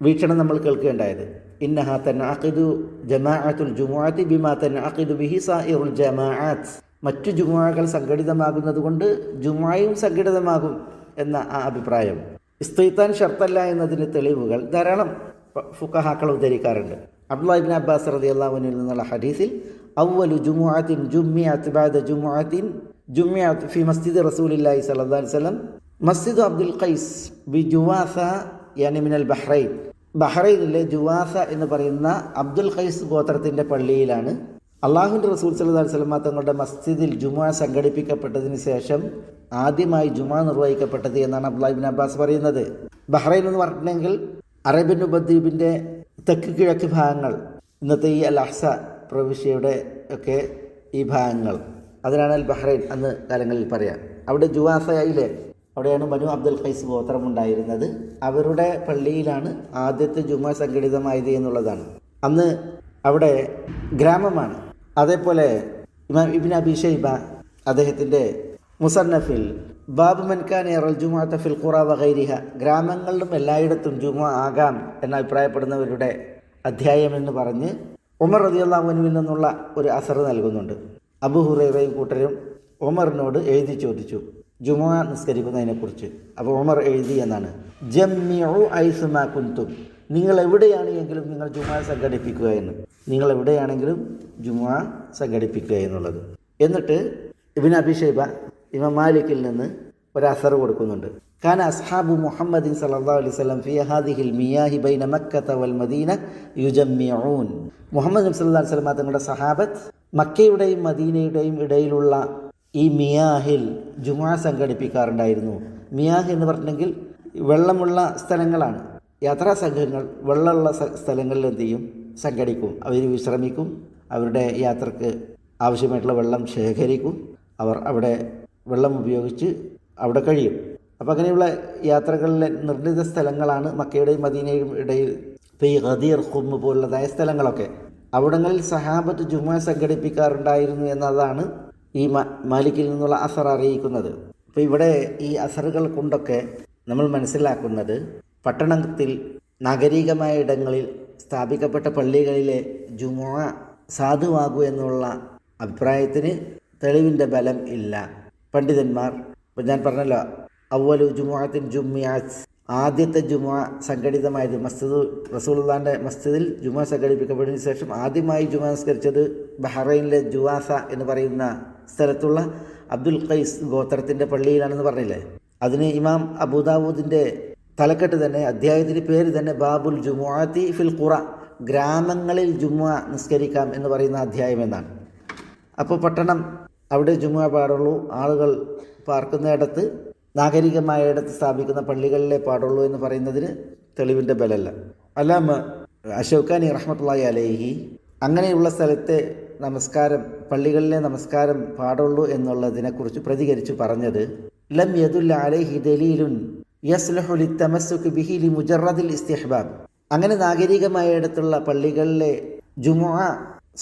വീക്ഷണം നമ്മൾ കേൾക്കേണ്ടായത്. ഇന്നഹാ തൻഅഖിദു ജമാഅത്തുൽ ജുമുഅത്തി ബിമാ തൻഅഖിദു ബിഹി സായിറുൽ ജമാഅത്ത്, മറ്റു ജുമുഅകൾ സംഘടിതമാകുന്നത് കൊണ്ട് ജുമുഅയും സംഘടിതമാകും എന്ന ആ അഭിപ്രായം. ഇസ്തീത്താൻ ഷർത്തല്ല എന്നതിന് തെളിവുകൾ ധാരാളം ഫുഖഹാക്കൾ ഉദ്ധരിക്കാറുണ്ട്. അബ്ദുല്ലാഹ് ഇബ്നു അബ്ബാസ് റളിയല്ലാഹു അൻഹുവിൽ നിന്നുള്ള ഹദീസിൽ അവ്വലു ജുമുഅത്തിൻ ജുമ്മിഅത്ത് ബഅദ ജുമുഅത്തിൻ ജുമ്മിഅത്ത് ഫി മസ്ജിദ് റസൂലില്ലാഹി സ്വല്ലല്ലാഹു അലൈഹി വസല്ലം മസ്ജിദ് അബ്ദുൽ ഖൈസ് ബി ജുവാസ യാനി മിനൽ ബഹ്റൈൻ. ബഹ്റൈനിലെ ജുവാസ എന്ന് പറയുന്ന അബ്ദുൽ ഖൈസ് ഗോത്രത്തിൻ്റെ പള്ളിയിലാണ് അള്ളാഹുവിൻ്റെ റസൂൽ സല്ലല്ലാഹു അലൈഹി വസല്ലം തങ്ങളുടെ മസ്ജിദിൽ ജുമുഅ സംഘടിപ്പിക്കപ്പെട്ടതിന് ശേഷം ആദ്യമായി ജുമുഅ നിർവഹിക്കപ്പെട്ടത് എന്നാണ് അബ്ദുല്ലാഹ് ഇബ്നു അബ്ബാസ് പറയുന്നത്. ബഹ്റൈൻ എന്ന് പറഞ്ഞിട്ടുണ്ടെങ്കിൽ അറേബ്യൻ ഉപദ്വീപിൻ്റെ തെക്ക് കിഴക്ക് ഭാഗങ്ങൾ, ഇന്നത്തെ ഈ അൽ അഹ്സ പ്രവിശ്യയുടെ ഒക്കെ ഈ ഭാഗങ്ങൾ, അതിനാണ് അൽ ബഹ്റൈൻ അന്ന് കാലങ്ങളിൽ പറയാം. അവിടെ ജുവാസയിലെ അവിടെയാണ് ബനു അബ്ദുൽ ഖൈസ് ഗോത്രം ഉണ്ടായിരുന്നത്. അവരുടെ പള്ളിയിലാണ് ആദ്യത്തെ ജുമുഅ സംഘടിതമായത് എന്നുള്ളതാണ്. അന്ന് അവിടെ ഗ്രാമമാണ്. അതേപോലെ ഇമാം ഇബ്നു അബി ഷൈബ അദ്ദേഹത്തിൻ്റെ മുസന്നഫിൽ ബാബു മൻ കാന യറൽ ജുമുഅത ഫിൽ ഖുറ വഗൈരിഹ, ഗ്രാമങ്ങളിലും എല്ലായിടത്തും ജുമുഅ ആകാം എന്ന് അഭിപ്രായപ്പെടുന്നവരുടെ അധ്യായം എന്ന് പറഞ്ഞ് ഉമർ റളിയല്ലാഹു അൻഹുവിൽ നിന്നുള്ള ഒരു അസർ നൽകുന്നുണ്ട്. അബൂ ഹുറൈറയും കൂട്ടരും ഉമറിനോട് എഴുതി ചോദിച്ചു ജുമുഅ നിസ്കരിക്കുന്നതിനെക്കുറിച്ച്. അപ്പോൾ ഉമർ എഴുതി എന്നാണ്, ജമ്മിഉ ഐസുമാ കുൻതും, നിങ്ങൾ എവിടെയാണെങ്കിലും നിങ്ങൾ ജുമുഅ സംഘടിപ്പിക്കുക എന്ന്. നിങ്ങൾ എവിടെയാണെങ്കിലും ജുമുഅ സംഘടിപ്പിക്കുക എന്നുള്ളത്. എന്നിട്ട് ഇബ്നു അബി ഷൈബ ഇമാം മാലിക്കിൽ നിന്ന് ഒരു അസർ കൊടുക്കുന്നുണ്ട്. കാന അസ്ഹാബു മുഹമ്മദിൻ സല്ലല്ലാഹു അലൈഹി വസല്ലം ഫീ ഹാദിഹിൽ മിയാഹി ബൈന മക്കത വൽ മദീന യുജമ്മിഊൻ. മുഹമ്മദ് നബി സല്ലല്ലാഹു അലൈഹി വസല്ലം തങ്ങളുടെ സഹാബത്ത് മക്കയുടെയും മദീനയുടെയും ഇടയിലുള്ള ഈ മിയാഹിൽ ജുമുഅ സംഘടിപ്പിക്കാറുണ്ടായിരുന്നു. മിയാഹ് എന്ന് പറഞ്ഞെങ്കിൽ വെള്ളമുള്ള സ്ഥലങ്ങളാണ്. യാത്രാ സംഘങ്ങൾ വെള്ളമുള്ള സ്ഥലങ്ങളിൽ എന്ത് ചെയ്യും? സംഘടിക്കും. അവർ വിശ്രമിക്കും, അവരുടെ യാത്രക്ക് ആവശ്യമായിട്ടുള്ള വെള്ളം ശേഖരിക്കും, അവർ അവിടെ വെള്ളം ഉപയോഗിച്ച് അവിടെ കഴിയും. അപ്പോൾ അങ്ങനെയുള്ള യാത്രകളിലെ നിർണിത സ്ഥലങ്ങളാണ് മക്കയുടെയും മദീനയുടെയും ഇടയിൽ. ഇപ്പോൾ ഈ ഗദീർ, ഖും പോലുള്ളതായ സ്ഥലങ്ങളൊക്കെ അവിടങ്ങളിൽ സഹാബത്ത് ജുമുഅ സംഘടിപ്പിക്കാറുണ്ടായിരുന്നു എന്നതാണ് ഈ മാലിക്കിൽ നിന്നുള്ള അസർ അറിയിക്കുന്നത്. അപ്പോൾ ഇവിടെ ഈ അസറുകൾ കൊണ്ടൊക്കെ നമ്മൾ മനസ്സിലാക്കുന്നത് പട്ടണത്തിൽ നാഗരികമായ ഇടങ്ങളിൽ സ്ഥാപിക്കപ്പെട്ട പള്ളികളിലെ ജുമുഅ സാധുവാകൂ എന്നുള്ള അഭിപ്രായത്തിന് തെളിവിൻ്റെ ബലം ഇല്ല. പണ്ഡിതന്മാർ, ഇപ്പം ഞാൻ പറഞ്ഞല്ലോ, അവ്വലു ജുമുഅത്തിൻ ജുമ്മിഅത്ത്, ആദ്യത്തെ ജുമുഅ സംഘടിതമായത് മസ്ജിദ് റസൂലുള്ളാഹിൻ്റെ മസ്ജിദിൽ ജുമുഅ സംഘടിപ്പിക്കപ്പെട്ടതിന് ശേഷം ആദ്യമായി ജുമുഅ നിസ്കരിച്ചത് ബഹ്റൈനിലെ ജുവാസ എന്ന് പറയുന്ന സ്ഥലത്തുള്ള അബ്ദുൽ ഖൈസ് ഗോത്രത്തിൻ്റെ പള്ളിയിലാണെന്ന് പറഞ്ഞില്ലേ. അതിന് ഇമാം അബൂദാവൂദിൻ്റെ തലക്കെട്ട് തന്നെ, അധ്യായത്തിൻ്റെ പേര് തന്നെ ബാബുൽ ജുമുഅത്തി ഫിൽ ഖുറ, ഗ്രാമങ്ങളിൽ ജുമുഅ നിസ്കരിക്കാം എന്ന് പറയുന്ന അധ്യായം എന്നാണ്. അപ്പോൾ പട്ടണം അവിടെ ജുമുഅ പാടുള്ളൂ, ആളുകൾ പാർക്കുന്നിടത്ത് നാഗരികമായ ഇടത്ത് സ്ഥാപിക്കുന്ന പള്ളികളിലെ പാടുള്ളൂ എന്ന് പറയുന്നതിന് തെളിവിൻ്റെ ബലമല്ല. അല്ലാമ അശൗക്കാനി റഹ്മത്തുള്ളാഹി അലൈഹി അങ്ങനെയുള്ള സ്ഥലത്തെ നമസ്കാരം, പള്ളികളിലെ നമസ്കാരം പാടുള്ളൂ എന്നുള്ളതിനെക്കുറിച്ച് പ്രതികരിച്ച് പറഞ്ഞത്, ലം യദുല്ല അലൈഹി ദലീലുൻ യസ്ലഹു ലിത്തമസ്സുക് ബിഹി ലിമുജറദിൽ ഇസ്തിഹ്ബാബ്. അങ്ങനെ നാഗരികമായ ഇടത്തുള്ള പള്ളികളിലെ ജുമുഅ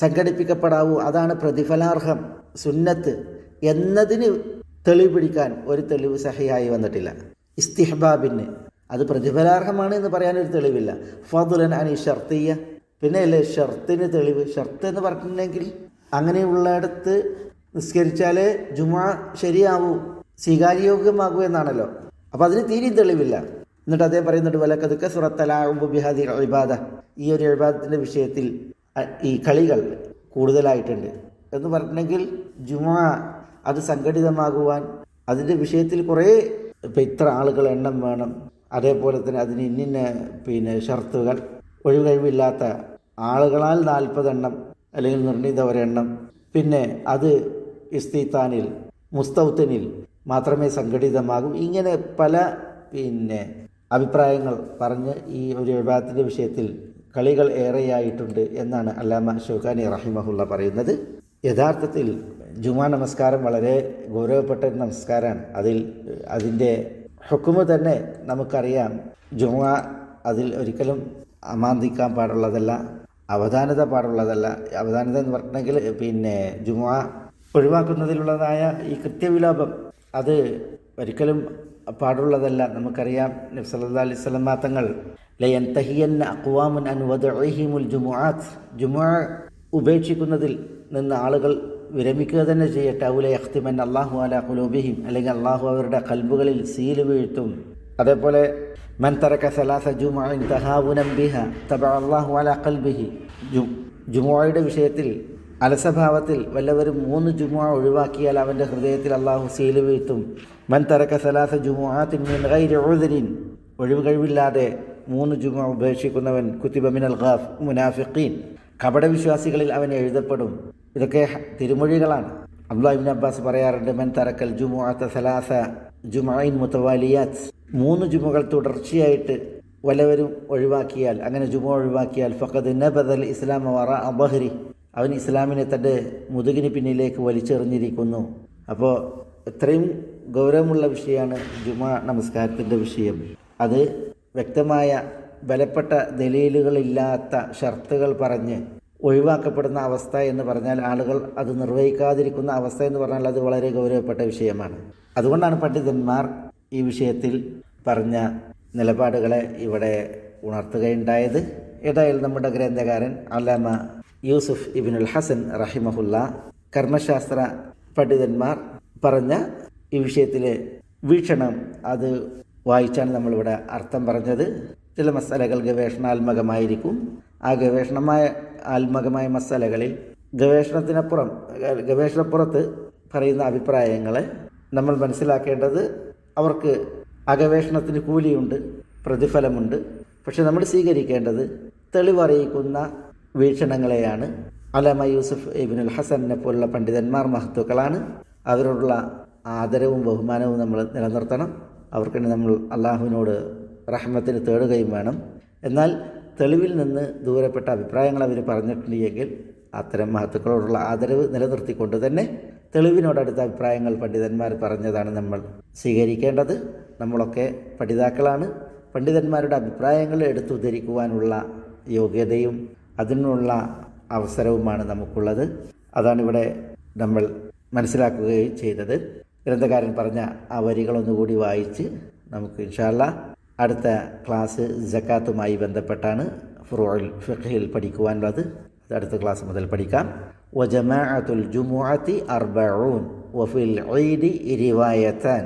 സംഘടിപ്പിക്കപ്പെടാവൂ, അതാണ് പ്രതിഫലാർഹം, സുന്നത്ത് എന്നതിന് തെളിവ് പിടിക്കാൻ ഒരു തെളിവ് സഹിയായി വന്നിട്ടില്ല. ഇസ്തിഹ്ബാബിന് അത് പ്രതിഫലാർഹമാണ് എന്ന് പറയാനൊരു തെളിവില്ല. ഫദ്ലൻ അനി ഷർത്തിയ, പിന്നെ അല്ലേ ഷർത്തിന് തെളിവ്? ഷർത്ത് എന്ന് പറഞ്ഞിട്ടുണ്ടെങ്കിൽ അങ്ങനെയുള്ളിടത്ത് നിസ്കരിച്ചാലേ ജുമുഅ ശരിയാവൂ, സ്വീകാര്യോഗ്യമാകൂ എന്നാണല്ലോ. അപ്പോൾ അതിന് തീരെയും തെളിവില്ല. എന്നിട്ട് അദ്ദേഹം പറയുന്നുണ്ട്, വലഖദ് കസറത്ത് തലാഉബു ബിഹാദി ഇബാദ, ഈ ഒരു ഇബാദത്തിൻ്റെ വിഷയത്തിൽ ഈ കളികൾ കൂടുതലായിട്ടുണ്ട് എന്ന് പറഞ്ഞിട്ടുണ്ടെങ്കിൽ ജുമുഅ അത് സംഘടിതമാകുവാൻ അതിൻ്റെ വിഷയത്തിൽ കുറേ ഇപ്പം ഇത്ര ആളുകൾ എണ്ണം വേണം, അതേപോലെ തന്നെ അതിന് ഇന്നിന്ന ഷർത്തുകൾ, ഒഴികഴിവില്ലാത്ത ആളുകളാൽ 40 എണ്ണം അല്ലെങ്കിൽ നിർണീത ഒരെണ്ണം, പിന്നെ അത് ഇസ്തിത്താനിൽ മുസ്തൗത്തനിൽ മാത്രമേ സംഘടിതമാകൂ. ഇങ്ങനെ പല അഭിപ്രായങ്ങൾ പറഞ്ഞ് ഈ ഒരു ഇബാദത്തിൻ്റെ വിഷയത്തിൽ കളികൾ ഏറെയായിട്ടുണ്ട് എന്നാണ് അല്ലാമ ഷൗക്കാനി റഹിമഹുള്ള പറയുന്നത്. യഥാർത്ഥത്തിൽ ജുമാ നമസ്കാരം വളരെ ഗൗരവപ്പെട്ട ഒരു നമസ്കാരമാണ്. അതിൻ്റെ ഹുക്കുമ് തന്നെ നമുക്കറിയാം. ജുമാ അതിൽ ഒരിക്കലും അമാന്തിക്കാൻ പാടുള്ളതല്ല, അവധാനത പാടുള്ളതല്ല. അവധാനത എന്ന് പറഞ്ഞിട്ടുണ്ടെങ്കിൽ ജുമാ ഒഴിവാക്കുന്നതിലുള്ളതായ ഈ കൃത്യവിലോപം അത് ഒരിക്കലും പാടുള്ളതല്ല. നമുക്കറിയാം നബി സല്ലല്ലാഹു അലൈഹി വസല്ലം തങ്ങൾ ലയൻതഹിയന്ന അഖ്വാമുൻ അൻ വദഇഹിമുൽ ജുമുഅത്ത്, ജുമുഅ ഉപേക്ഷിക്കുന്നതിൽ നിന്ന് ആളുകൾ വിരമിക്കുക തന്നെ ചെയ്യട്ടെ. ഔല യഖ്തിമൻ അല്ലാഹു അലാ ഖുലൂബിഹിം, അല്ലെങ്കിൽ അള്ളാഹു അവരുടെ കൽബുകളിൽ സീല് വീഴ്ത്തും. അതേപോലെ മൻ തറക സലാസ ജുമുഅൻ തഹാവുനം ബിഹ തബഅ അല്ലാഹു അലാ ഖൽബിഹി, ജുമുഅയുടെ വിഷയത്തിൽ അലസഭാവത്തിൽ വല്ലവരും 3 ജുമുഅ ഒഴിവാക്കിയാൽ അവൻ്റെ ഹൃദയത്തിൽ അള്ളാഹു സീല് വീഴ്ത്തും. മൻ തറക സലാസ ജുമുഅത്തിൻ മിൻ ഗൈരി ഉദ്രിൻ, ഒഴിവ് കഴിവില്ലാതെ 3 ജുമുഅ ഉപേക്ഷിക്കുന്നവൻ കുതിബ മിനൽ ഗാഫ് മുനാഫിഖീൻ, കപടവിശ്വാസികളിൽ അവൻ എഴുതപ്പെടും. ഇതൊക്കെ തിരുമൊഴികളാണ്. അബ്ദുല്ലാഹി ഇബ്നു അബ്ബാസ് പറയാറുണ്ട്, മൻ തറക്കൽ ജുമുഅത സലാസ ജുമുഅൻ മുതവാലിയാത്ത്, 3 ജുമുകൾ തുടർച്ചയായിട്ട് വല്ലവരും ഒഴിവാക്കിയാൽ, അങ്ങനെ ജുമുഅ ഒഴിവാക്കിയാൽ ഫഖദ് നബദൽ ഇസ്ലാമ വറാഅ ദഹ്രി, അവൻ ഇസ്ലാമിനെ തൻ്റെ മുതുകിന് പിന്നിലേക്ക് വലിച്ചെറിഞ്ഞിരിക്കുന്നു. അപ്പോൾ ഇത്രയും ഗൗരവമുള്ള വിഷയമാണ് ജുമുഅ നമസ്കാരത്തിൻ്റെ വിഷയം. അത് വ്യക്തമായ ബലപ്പെട്ട ദലീലുകളില്ലാത്ത ഷർത്തുകൾ പറഞ്ഞ് ഒഴിവാക്കപ്പെടുന്ന അവസ്ഥ എന്ന് പറഞ്ഞാൽ, ആളുകൾ അത് നിർവഹിക്കാതിരിക്കുന്ന അവസ്ഥ എന്ന് പറഞ്ഞാൽ അത് വളരെ ഗൗരവപ്പെട്ട വിഷയമാണ്. അതുകൊണ്ടാണ് പണ്ഡിതന്മാർ ഈ വിഷയത്തിൽ പറഞ്ഞ നിലപാടുകളെ ഇവിടെ ഉണർത്തുകയുണ്ടായത്. ഏതായാലും നമ്മുടെ ഗ്രന്ഥകാരൻ അല്ലാമ യൂസുഫ് ഇബ്നുൽ ഹസൻ റഹിമഹുല്ല, കർമ്മശാസ്ത്ര പണ്ഡിതന്മാർ പറഞ്ഞ ഈ വിഷയത്തിലെ വീക്ഷണം അത് വായിച്ചാണ് നമ്മളിവിടെ അർത്ഥം പറഞ്ഞത്. ചില മസാലകൾ ഗവേഷണാത്മകമായിരിക്കും. ആ ഗവേഷണമായ ആത്മകമായ മസാലകളിൽ ഗവേഷണപ്പുറത്ത് പറയുന്ന അഭിപ്രായങ്ങളെ നമ്മൾ മനസ്സിലാക്കേണ്ടത് അവർക്ക് അഗവേഷണത്തിന് കൂലിയുണ്ട്, പ്രതിഫലമുണ്ട്. പക്ഷെ നമ്മൾ സ്വീകരിക്കേണ്ടത് തെളിവറിയിക്കുന്ന വീക്ഷണങ്ങളെയാണ്. അലമ യൂസുഫ് ഇബ്നുൽ ഹസനെ പോലുള്ള പണ്ഡിതന്മാർ മഹത്തുക്കളാണ്. അവരോടുള്ള ആദരവും ബഹുമാനവും നമ്മൾ നിലനിർത്തണം. അവർക്ക് നമ്മൾ അള്ളാഹുവിനോട് റഹ്മത്തിന് തേടുകയും വേണം. എന്നാൽ തെളിവിൽ നിന്ന് ദൂരപ്പെട്ട അഭിപ്രായങ്ങൾ അവർ പറഞ്ഞിട്ടുണ്ടെങ്കിൽ അത്തരം മഹത്തുക്കളോടുള്ള ആദരവ് നിലനിർത്തിക്കൊണ്ട് തന്നെ തെളിവിനോടടുത്ത അഭിപ്രായങ്ങൾ പണ്ഡിതന്മാർ പറഞ്ഞതാണ് നമ്മൾ സ്വീകരിക്കേണ്ടത്. നമ്മളൊക്കെ പഠിതാക്കളാണ്. പണ്ഡിതന്മാരുടെ അഭിപ്രായങ്ങൾ എടുത്തുദ്ധരിക്കുവാനുള്ള യോഗ്യതയും അതിനുള്ള അവസരവുമാണ് നമുക്കുള്ളത്. അതാണിവിടെ നമ്മൾ മനസ്സിലാക്കുകയും ചെയ്തത്. ഗ്രന്ഥകാരൻ പറഞ്ഞ ആ വരികളൊന്നുകൂടി വായിച്ച് നമുക്ക് ഇൻഷാ അല്ലാഹ് അടുത്ത ക്ലാസ് സക്കാത്തുമായി ബന്ധപ്പെട്ടാണ് ഫുറൂഉൽ ഫിഖ്ഹിൽ പഠിക്കുവാനുള്ളത്. അത് അടുത്ത ക്ലാസ് മുതൽ പഠിക്കാം. വജമാഅത്തുൽ ജുമുഅത്തി 40 വഫിൽ ഈദി റിവായത്താൻ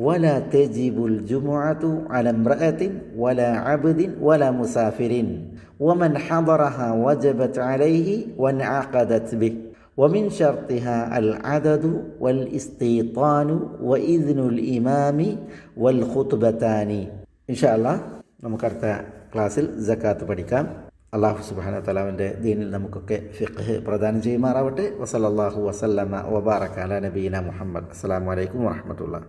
വലാ തജിബുൽ ജുമുഅത്തു അലാ ഇംറഅത്തിൻ വലാ അബ്ദിൻ വലാ മുസാഫിരിൻ വമൻ ഹദറഹാ വജബത് അലൈഹി വൻഅഖദത് ബിഹി ومن شرطها العدد والاستيطان وإذن الإمام والخطبتان. إن شاء الله നമുക്കടുത്ത ക്ലാസ്സിൽ സക്കാത്ത് പഠിക്കാം. അല്ലാഹു സുബ്ഹാനഹു വ തആലാവിൻ്റെ ദീനിൽ നമുക്കൊക്കെ ഫിഖ്ഹ് പ്രദാനം ചെയ്യുമാറാവട്ടെ. വസല്ലല്ലാഹു വസല്ലമ വബാറക അലാ നബിയിന മുഹമ്മദ്. അസ്സലാമു അലൈക്കും വറഹ്മത്തുള്ളാഹി.